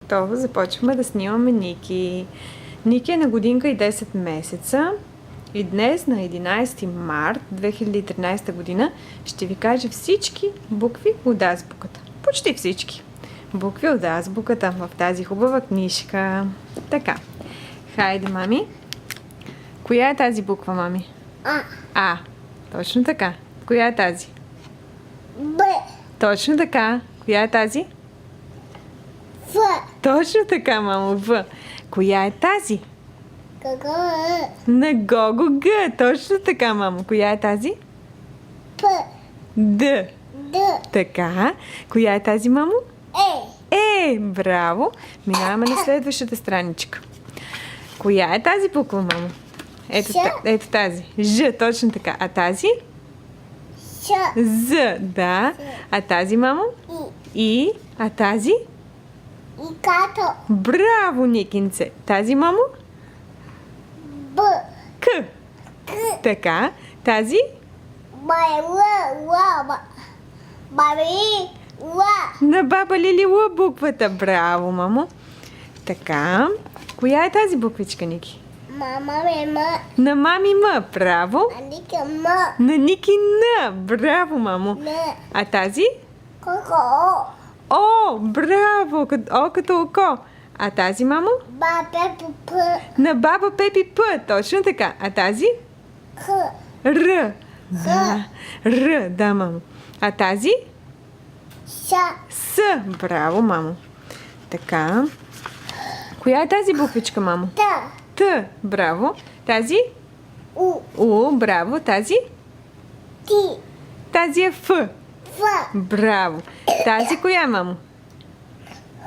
готово. Започваме да снимаме Ники. Ники е на годинка и 10 месеца. И днес, на 11 март 2013 година, ще ви кажа всички букви от азбуката. Почти всички букви от азбуката в тази хубава книжка. Така. Хайде, мами. Коя е тази буква, мами? А. А. Точно така. Коя е тази? Б. Точно така. Коя е тази? Ф. Точно така, мамо. В. Коя е тази? Какво На Гого Г. Точно така, мамо. Коя е тази? П. Д. Д. Така. Коя е тази, мамо? Е. Браво. Минаваме на следващата страничка. Коя е тази буква, мамо? Ето, Ж. ето тази. Ж. Точно така. А тази? Ш. З. Да. А тази, мамо? И. И. А тази? И като. Браво, Никинце. Тази, мамо? Б. К. К. Така. Тази? Бай. Л. Л. Баби. Л. На баба Лили Л буквата. Браво, мамо. Така. Коя е тази буквичка, Ники? Мама ме ма. На мами М. Браво. Аника ма. На Ники Н. Браво, мамо. Не. А тази? Коко. О, браво. О като око. А тази, мамо? Бабе пупа. На баба Пепи П. Точно така. А тази? Х. Р. Да. Р. Да, мамо. А тази? Ша. С. Браво, мамо. Така. Коя е тази буквичка, мамо? Та. Т. Браво. Тази? У. У. Браво. Тази? Ти. Тази е Ф. Ф. Браво. Тази коя е, мамо?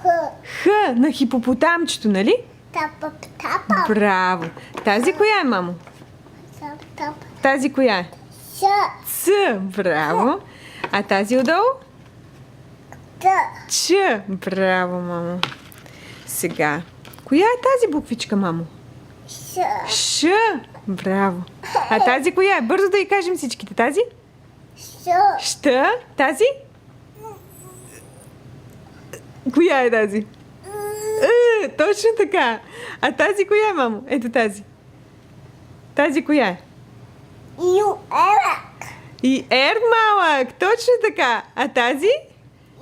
Х. Х. На хипопотамчето, нали? Тапа. Тапа. Браво. Тази коя е, мамо? Тапа. Тази коя е? Ша. Ц. Браво. А тази отдолу? Та. Ч. Браво, мамо. Сега. Коя е тази буквичка, мамо? Ша. Ш. Браво. А тази коя е? Бързо да й кажем всичките. Тази? Ша. Щ. Тази? Коя е тази? Точно така. А тази коя е, мамо? Ето тази. Тази коя е? Ю. Ела. И Р малък. Точно така. А тази?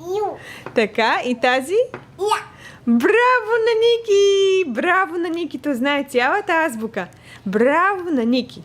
Ю. Така. И тази? Я. Браво на Ники! Браво на Ники! То знае цялата азбука. Браво на Ники!